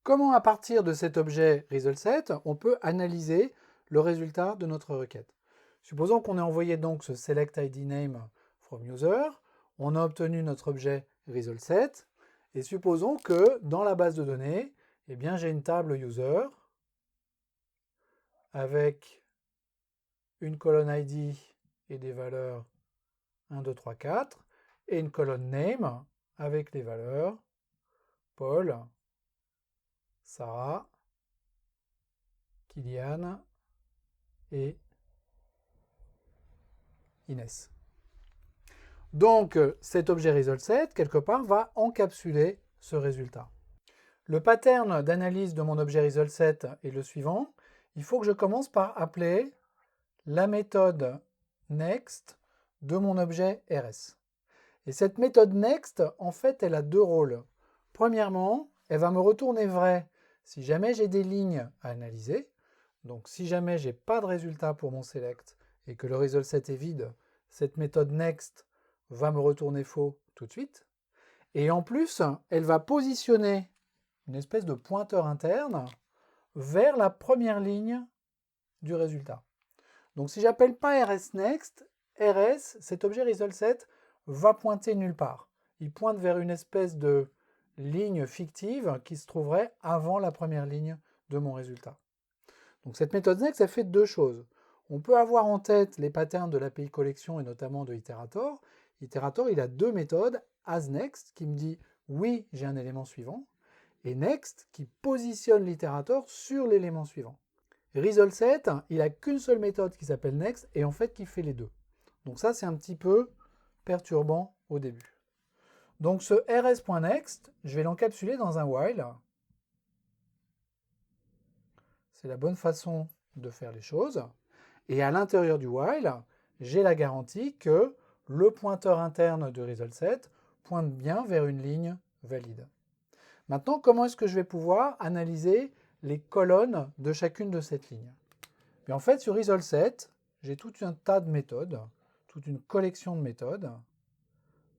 comment à partir de cet objet result_set, on peut analyser le résultat de notre requête. Supposons qu'on ait envoyé donc ce select id name from user, on a obtenu notre objet result_set, et supposons que dans la base de données, eh bien, j'ai une table user avec une colonne id et des valeurs 1, 2, 3, 4, et une colonne name avec les valeurs Paul, Sarah, Kylian et Inès. Donc, cet objet result_set, quelque part, va encapsuler ce résultat. Le pattern d'analyse de mon objet result_set est le suivant. Il faut que je commence par appeler la méthode next de mon objet rs. Et cette méthode next, en fait, elle a deux rôles. Premièrement, elle va me retourner vrai si jamais j'ai des lignes à analyser. Donc, si jamais j'ai pas de résultat pour mon select et que le result_set est vide, cette méthode next va me retourner faux tout de suite. Et en plus, elle va positionner une espèce de pointeur interne vers la première ligne du résultat. Donc si j'appelle pas rsNext, rs, cet objet result_set, va pointer nulle part. Il pointe vers une espèce de ligne fictive qui se trouverait avant la première ligne de mon résultat. Donc cette méthode next, elle fait deux choses. On peut avoir en tête les patterns de l'API collection et notamment de Iterator. Iterator, il a deux méthodes, asNext qui me dit oui, j'ai un élément suivant, et next qui positionne l'itérateur sur l'élément suivant. Result_set, il n'a qu'une seule méthode qui s'appelle next et en fait qui fait les deux. Donc ça, c'est un petit peu perturbant au début. Donc ce rs.next, je vais l'encapsuler dans un while. C'est la bonne façon de faire les choses. Et à l'intérieur du while, j'ai la garantie que le pointeur interne de result_set pointe bien vers une ligne valide. Maintenant, comment est-ce que je vais pouvoir analyser les colonnes de chacune de ces lignes? Et en fait, sur result_set, j'ai tout un tas de méthodes, toute une collection de méthodes.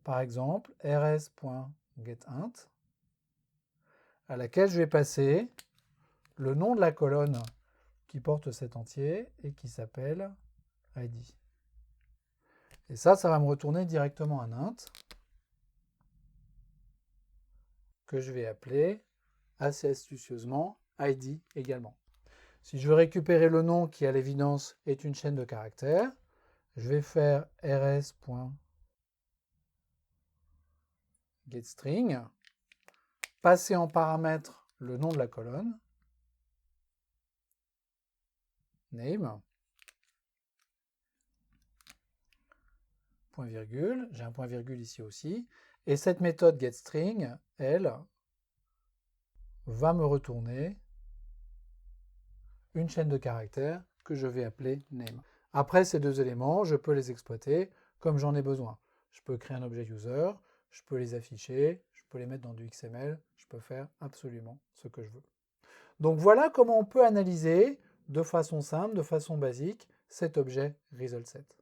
Par exemple, rs.getInt, à laquelle je vais passer le nom de la colonne qui porte cet entier et qui s'appelle id. Et ça va me retourner directement un int que je vais appeler assez astucieusement id également. Si je veux récupérer le nom qui, à l'évidence, est une chaîne de caractères, je vais faire rs.getString, passer en paramètre le nom de la colonne, name, point virgule, j'ai un point virgule ici aussi, et cette méthode getString, elle, va me retourner une chaîne de caractères que je vais appeler name. Après ces deux éléments, je peux les exploiter comme j'en ai besoin. Je peux créer un objet user, je peux les afficher, je peux les mettre dans du XML, je peux faire absolument ce que je veux. Donc voilà comment on peut analyser de façon simple, de façon basique, cet objet result_set.